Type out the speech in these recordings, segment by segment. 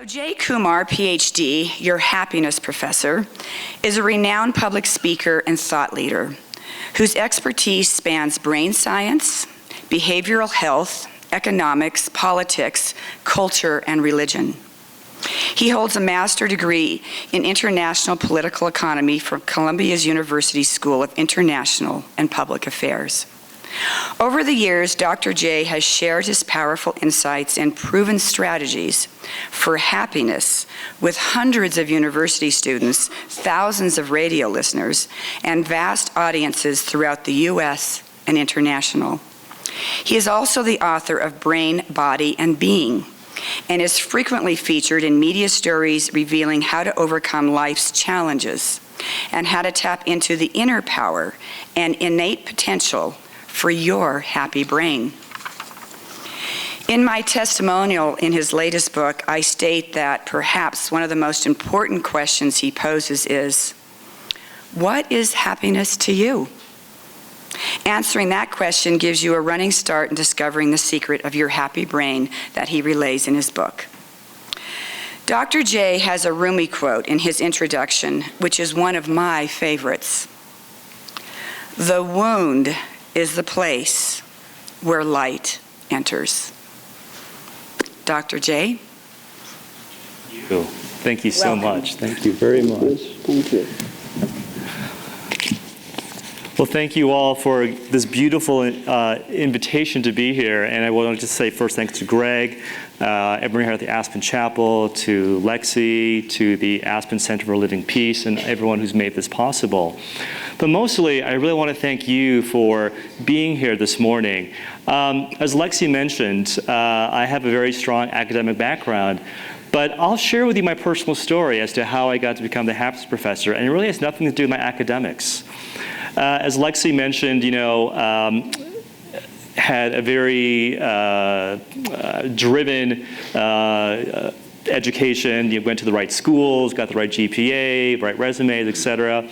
Jay Kumar, PhD, your happiness professor, is a renowned public speaker and thought leader whose expertise spans brain science, behavioral health, economics, politics, culture, and religion. He holds a master's degree in international political economy from Columbia's University School of International and Public Affairs. Over the years, Dr. Jay has shared his powerful insights and proven strategies for happiness with hundreds of university students, thousands of radio listeners, and vast audiences throughout the U.S. and international. He is also the author of Brain, Body, and Being, and is frequently featured in media stories revealing how to overcome life's challenges and how to tap into the inner power and innate potential for your happy brain. In my testimonial in his latest book, I state that perhaps one of the most important questions he poses is, what is happiness to you? Answering that question gives you a running start in discovering the secret of your happy brain that he relays in his book. Dr. Jay has a Rumi quote in his introduction, which is one of my favorites. The wound is the place where light enters. Dr. Jay? Thank you so much. Thank you very much. Thank you. Well, thank you all for this beautiful invitation to be here. And I want to just say first thanks to Greg, everyone here at the Aspen Chapel, to Lexie, to the Aspen Center for Living Peace, and everyone who's made this possible. But mostly, I really want to thank you for being here this morning. As Lexie mentioned, I have a very strong academic background, but I'll share with you my personal story as to how I got to become the happiness professor, and it really has nothing to do with my academics. As Lexie mentioned, had a very driven education. You went to the right schools, got the right GPA, right resumes, etc.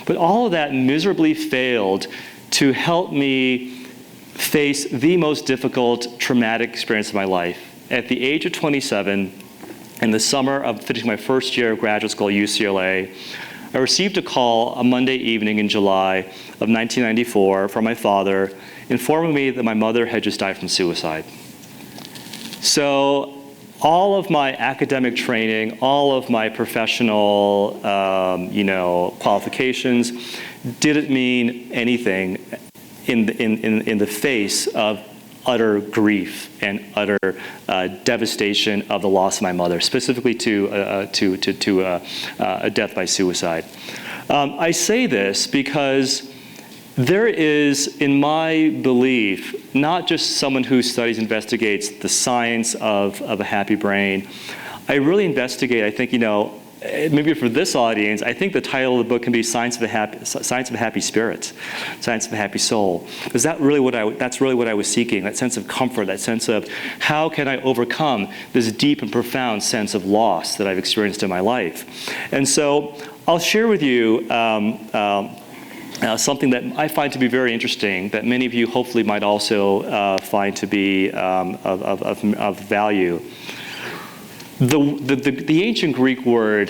But all of that miserably failed to help me face the most difficult traumatic experience of my life. At the age of 27, in the summer of finishing my first year of graduate school at UCLA, I received a call a Monday evening in July of 1994 from my father informing me that my mother had just died from suicide. So all of my academic training, all of my professional qualifications didn't mean anything in the face of utter grief and utter devastation of the loss of my mother, specifically to a death by suicide. I say this because there is, in my belief, not just someone who studies, investigates the science of a happy brain. I really investigate, I think, maybe for this audience, I think the title of the book can be Science of a Happy Spirit, Science of a Happy Soul. Because that's really what I was seeking, that sense of comfort, that sense of how can I overcome this deep and profound sense of loss that I've experienced in my life. And so I'll share with you something that I find to be very interesting, that many of you hopefully might also find to be of value. The ancient Greek word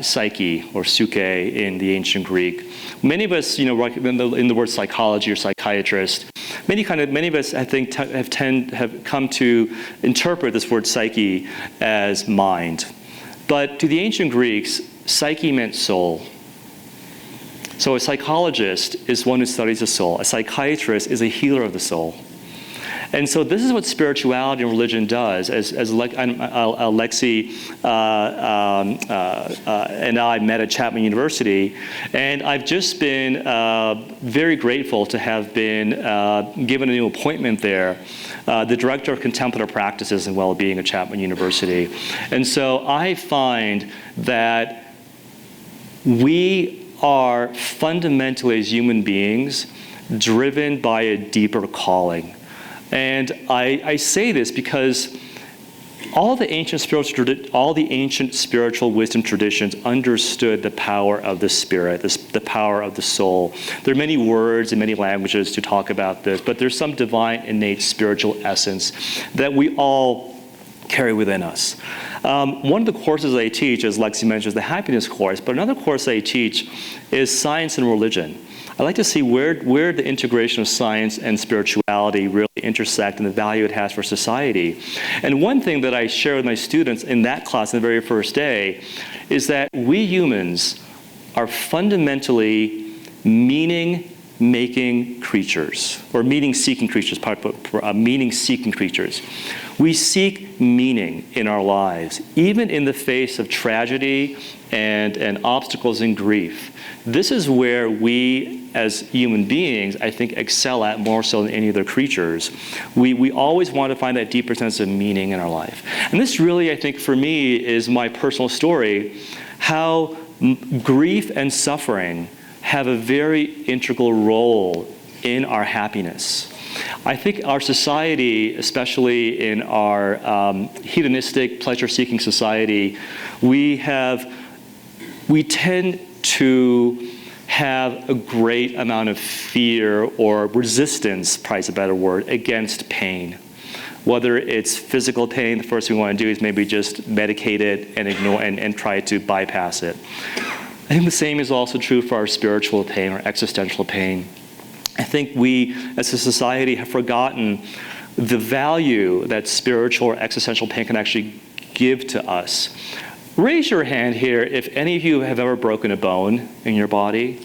psyche, or psyche in the ancient Greek, many of us, in the word psychology or psychiatrist, many of us, I think, have come to interpret this word psyche as mind. But to the ancient Greeks, psyche meant soul. So a psychologist is one who studies the soul. A psychiatrist is a healer of the soul. And so this is what spirituality and religion does. As Lexie and I met at Chapman University, and I've just been very grateful to have been given a new appointment there, the Director of Contemplative Practices and Well-Being at Chapman University. And so I find that we are fundamentally, as human beings, driven by a deeper calling. And I say this because all the ancient spiritual wisdom traditions understood the power of the spirit, the power of the soul. There are many words and many languages to talk about this, but there's some divine, innate spiritual essence that we all carry within us. One of the courses I teach, as Lexie mentioned, is the happiness course, but another course I teach is science and religion. I like to see where the integration of science and spirituality really intersect and the value it has for society. And one thing that I share with my students in that class on the very first day is that we humans are fundamentally meaning-making creatures, or meaning-seeking creatures, meaning-seeking creatures. We seek meaning in our lives, even in the face of tragedy and obstacles and grief. This is where we, as human beings, I think excel at more so than any other creatures. We always want to find that deeper sense of meaning in our life. And this really, I think, for me, is my personal story, how grief and suffering have a very integral role in our happiness. I think our society, especially in our hedonistic, pleasure-seeking society, we tend to have a great amount of fear or resistance, probably is a better word, against pain. Whether it's physical pain, the first thing we want to do is maybe just medicate it and ignore and try to bypass it. I think the same is also true for our spiritual pain or existential pain. I think we, as a society, have forgotten the value that spiritual or existential pain can actually give to us. Raise your hand here if any of you have ever broken a bone in your body.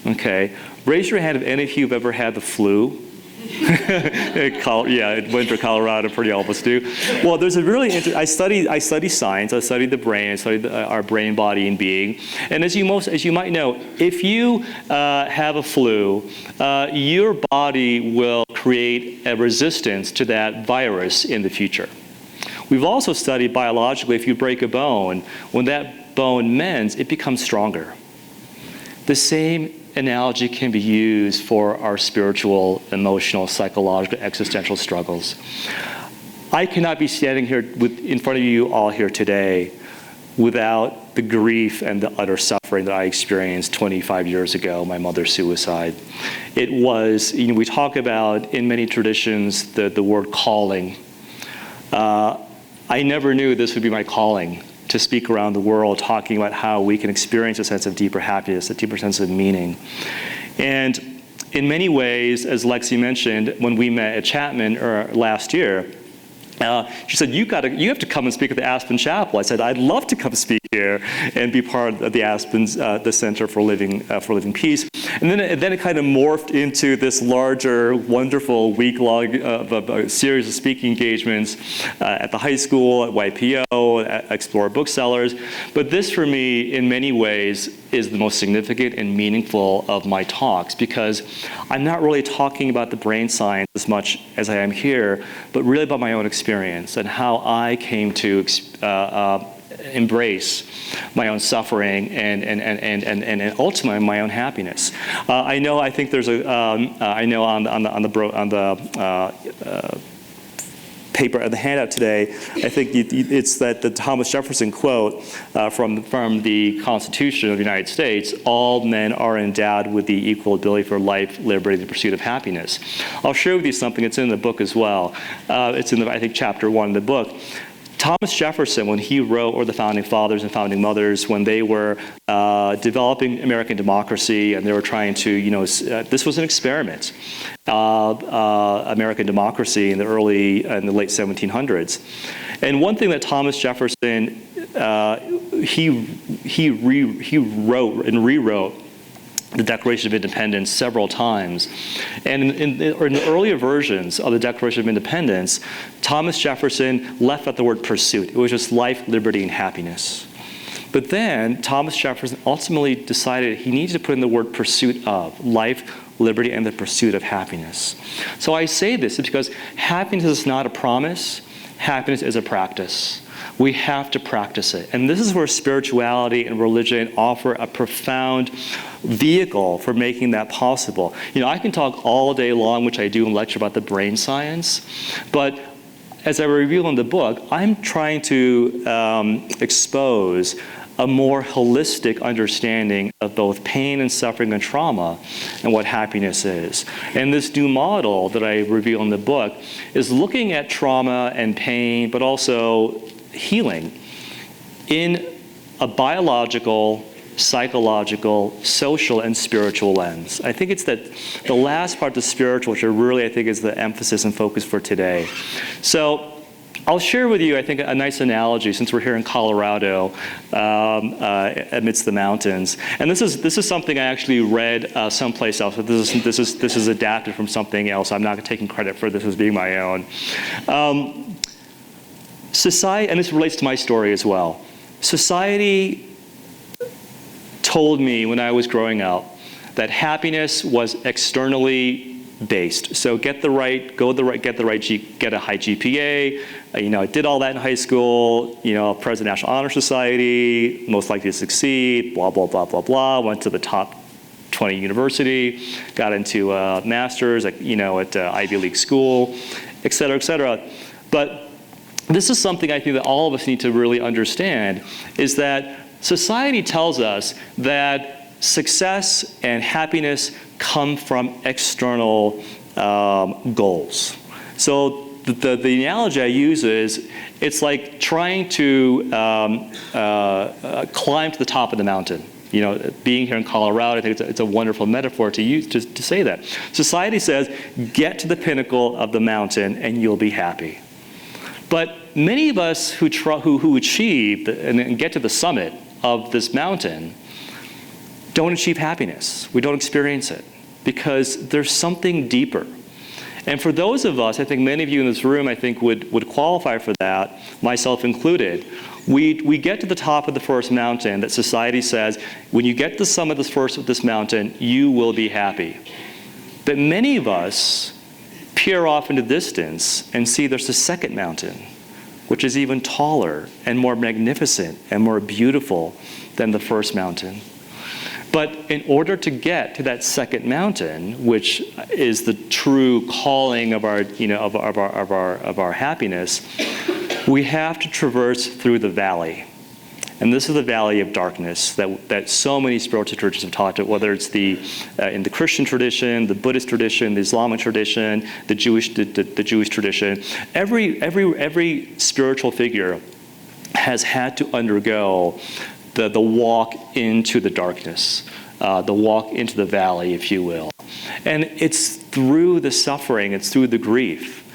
Okay. Raise your hand if any of you have ever had the flu. Yeah, winter Colorado, pretty all of us do. Well, there's a really I study science. I study the brain. I study our brain, body, and being. And as you might know, if you have a flu, your body will create a resistance to that virus in the future. We've also studied biologically, if you break a bone, when that bone mends, it becomes stronger. The same analogy can be used for our spiritual, emotional, psychological, existential struggles. I cannot be standing here in front of you all here today without the grief and the utter suffering that I experienced 25 years ago, my mother's suicide. It was, we talk about in many traditions the word calling. I never knew this would be my calling, to speak around the world talking about how we can experience a sense of deeper happiness, a deeper sense of meaning. And in many ways, as Lexie mentioned, when we met at Chapman last year, she said, you have to come and speak at the Aspen Chapel. I said, I'd love to come speak here and be part of the Aspen's, the Center for Living Peace. And then it kind of morphed into this larger, wonderful week-long series of speaking engagements at the high school, at YPO, at Explorer Booksellers. But this, for me, in many ways, is the most significant and meaningful of my talks, because I'm not really talking about the brain science as much as I am here, but really about my own experience and how I came to embrace my own suffering and ultimately my own happiness. I think there's I know on the paper at the handout today, I think it's that the Thomas Jefferson quote from the Constitution of the United States: all men are endowed with the equal ability for life, liberty, and the pursuit of happiness. I'll share with you something. It's in the book as well. It's in I think chapter 1 of the book. Thomas Jefferson, when he wrote, or the founding fathers and founding mothers, when they were developing American democracy and they were trying to, this was an experiment, American democracy in the late 1700s. And one thing that Thomas Jefferson, he wrote and rewrote the Declaration of Independence several times. And in the earlier versions of the Declaration of Independence, Thomas Jefferson left out the word pursuit. It was just life, liberty, and happiness. But then Thomas Jefferson ultimately decided he needed to put in the word pursuit of life, liberty, and the pursuit of happiness. So I say this because happiness is not a promise. Happiness is a practice. We have to practice it. And this is where spirituality and religion offer a profound vehicle for making that possible. I can talk all day long, which I do in lecture, about the brain science, but as I reveal in the book, I'm trying to expose a more holistic understanding of both pain and suffering and trauma and what happiness is. And this new model that I reveal in the book is looking at trauma and pain, but also healing in a biological, psychological, social, and spiritual lens. I think it's that the last part, the spiritual, which I think is the emphasis and focus for today. So I'll share with you, I think, a nice analogy since we're here in Colorado amidst the mountains. And this is something I actually read someplace else. But this is adapted from something else. I'm not taking credit for this as being my own. Society, and this relates to my story as well. Society told me when I was growing up that happiness was externally based. So get a high GPA. I did all that in high school. President of the National Honor Society, most likely to succeed. Blah blah blah blah blah. Went to the top 20 university. Got into a master's, at Ivy League school, et cetera, et cetera. But this is something I think that all of us need to really understand, is that society tells us that success and happiness come from external goals. So the analogy I use is, it's like trying to climb to the top of the mountain. Being here in Colorado, I think it's a wonderful metaphor to use to say that. Society says, get to the pinnacle of the mountain and you'll be happy. But many of us who achieve and get to the summit of this mountain don't achieve happiness. We don't experience it because there's something deeper. And for those of us, I think many of you in this room, I think would qualify for that, myself included. We get to the top of the first mountain that society says, when you get to the summit of this mountain, you will be happy. But many of us peer off into the distance and see there's a second mountain, which is even taller and more magnificent and more beautiful than the first mountain. But in order to get to that second mountain, which is the true calling of our happiness, we have to traverse through the valley. And this is the valley of darkness that so many spiritual traditions have taught it, whether it's in the Christian tradition, the Buddhist tradition, the Islamic tradition, the Jewish tradition. Every spiritual figure has had to undergo the walk into the darkness, the walk into the valley, if you will. And it's through the suffering, it's through the grief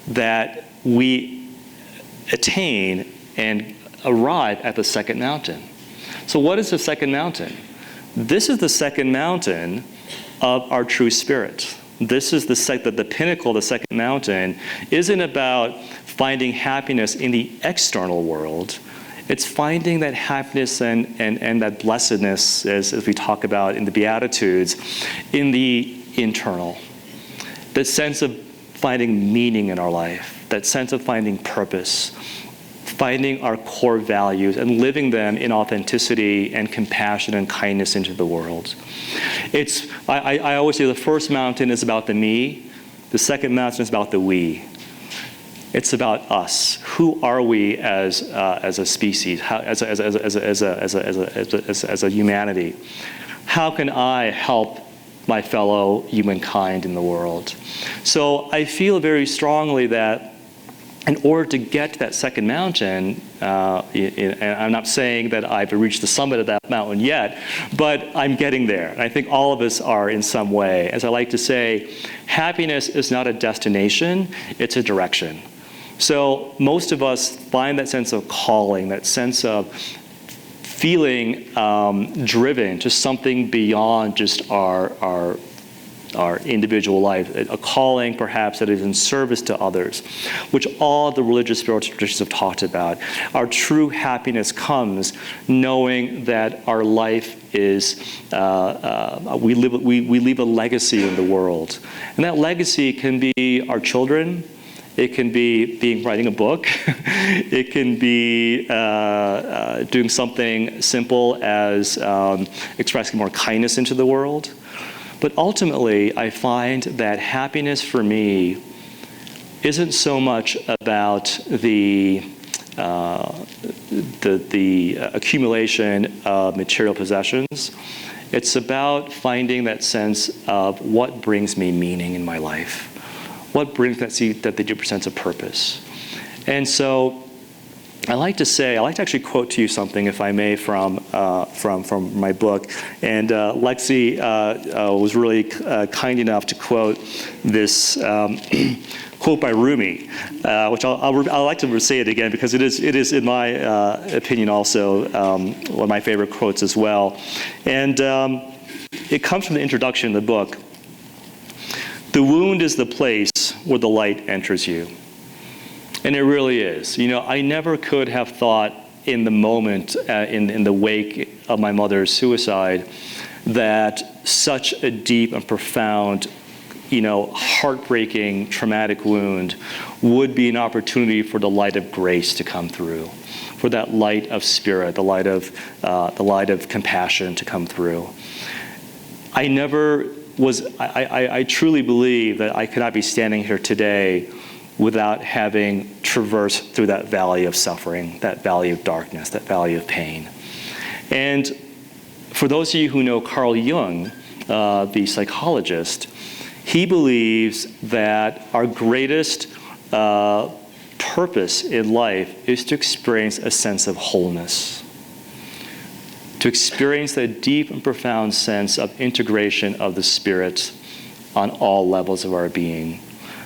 that we attain and arrive at the second mountain. So what is the second mountain? This is the second mountain of our true spirit. This is the pinnacle, the second mountain, isn't about finding happiness in the external world. It's finding that happiness and that blessedness, as we talk about in the Beatitudes, in the internal. The sense of finding meaning in our life, that sense of finding purpose, finding our core values and living them in authenticity and compassion and kindness into the world. I always say the first mountain is about the me, the second mountain is about the we. It's about us. Who are we as a species, as a humanity? How can I help my fellow humankind in the world? So I feel very strongly that in order to get to that second mountain, and I'm not saying that I've reached the summit of that mountain yet, but I'm getting there. And I think all of us are in some way. As I like to say, happiness is not a destination, it's a direction. So most of us find that sense of calling, that sense of feeling driven to something beyond just our individual life, a calling perhaps that is in service to others, which all the religious spiritual traditions have talked about. Our true happiness comes knowing that our life is, we leave a legacy in the world. And that legacy can be our children, it can be writing a book, it can be doing something simple as expressing more kindness into the world. But ultimately, I find that happiness for me isn't so much about the accumulation of material possessions. It's about finding that sense of what brings me meaning in my life, what brings that deeper sense of purpose. And so I like to actually quote to you something, if I may, from my book. And Lexie was really kind enough to quote this quote by Rumi, which I'll like to say it again because it is in my opinion also one of my favorite quotes as well. And it comes from the introduction of the book. The wound is the place where the light enters you. And it really is. I never could have thought in the moment, in the wake of my mother's suicide, that such a deep and profound, heartbreaking, traumatic wound would be an opportunity for the light of grace to come through, for that light of spirit, the light of compassion to come through. I truly believe that I could not be standing here today without having traversed through that valley of suffering, that valley of darkness, that valley of pain. And for those of you who know Carl Jung, the psychologist, he believes that our greatest purpose in life is to experience a sense of wholeness, to experience that deep and profound sense of integration of the spirit on all levels of our being.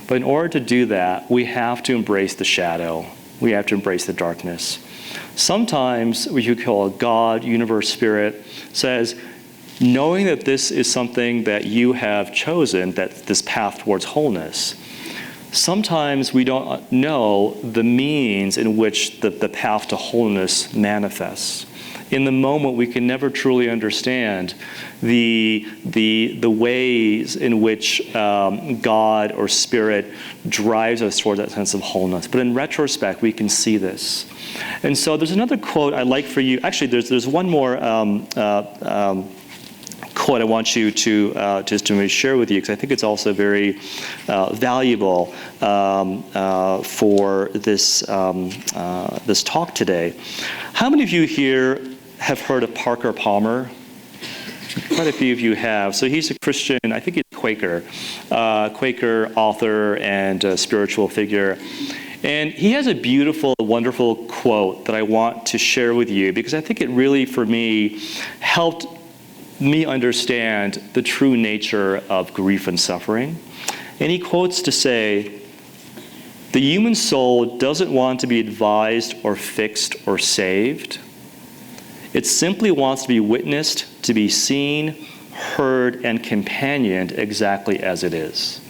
But in order to do that, we have to embrace the shadow. We have to embrace the darkness. Sometimes what you call God, universe, spirit, says, knowing that this is something that you have chosen, that this path towards wholeness, sometimes we don't know the means in which the path to wholeness manifests. In the moment, we can never truly understand the ways in which God or Spirit drives us toward that sense of wholeness. But in retrospect, we can see this. And so there's another quote I'd like for you. Actually, there's one more quote I want you to just to share with you, because I think it's also very valuable for this this talk today. How many of you here have heard of Parker Palmer? Quite a few of you have. So he's a Christian, I think he's a Quaker author and spiritual figure. And he has a beautiful, wonderful quote that I want to share with you, because I think it really, for me, helped me understand the true nature of grief and suffering. And he quotes to say, "The human soul doesn't want to be advised or fixed or saved. It simply wants to be witnessed, to be seen, heard, and companioned exactly as it is."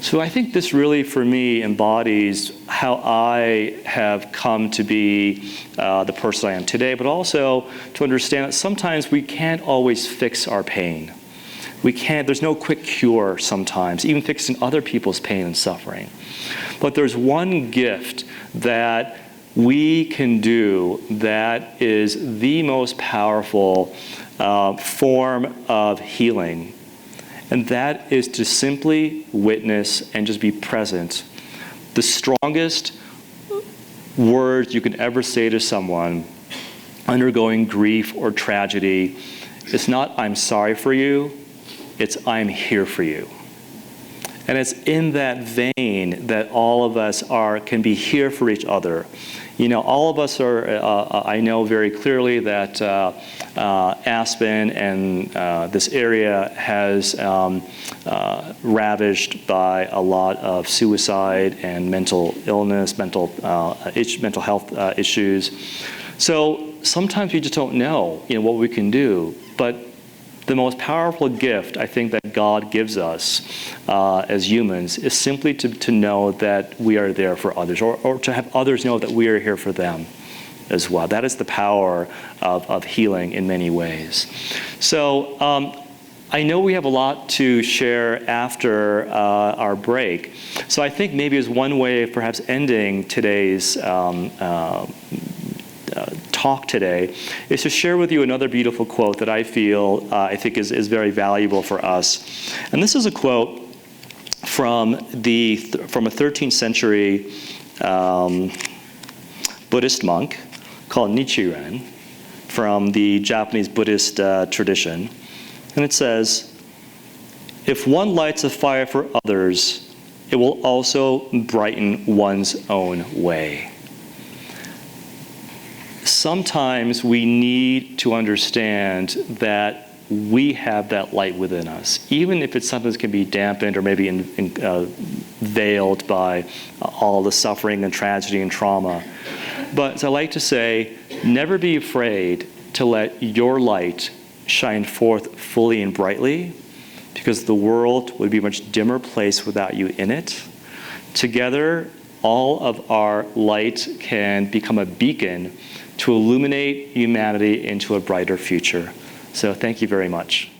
So I think this really, for me, embodies how I have come to be the person I am today, but also to understand that sometimes we can't always fix our pain. There's no quick cure sometimes, even fixing other people's pain and suffering. But there's one gift that we can do that is the most powerful form of healing. And that is to simply witness and just be present. The strongest words you can ever say to someone undergoing grief or tragedy is not, "I'm sorry for you," it's, "I'm here for you." And it's in that vein that all of us can be here for each other. All of us are, I know very clearly that Aspen and this area has ravaged by a lot of suicide and mental illness, mental health issues. So sometimes we just don't know, what we can do. But the most powerful gift, I think, that God gives us as humans is simply to know that we are there for others, or to have others know that we are here for them as well. That is the power of healing in many ways. So I know we have a lot to share after our break. So I think maybe as one way of perhaps ending today's talk today is to share with you another beautiful quote that I think is very valuable for us. And this is a quote from a 13th century Buddhist monk called Nichiren from the Japanese Buddhist tradition. And it says, "If one lights a fire for others, it will also brighten one's own way." sometimes we need to understand that we have that light within us, even if it's something that can be dampened or maybe veiled by all the suffering and tragedy and trauma. But as I like to say, never be afraid to let your light shine forth fully and brightly, because the world would be a much dimmer place without you in it. Together, all of our light can become a beacon to illuminate humanity into a brighter future. So thank you very much.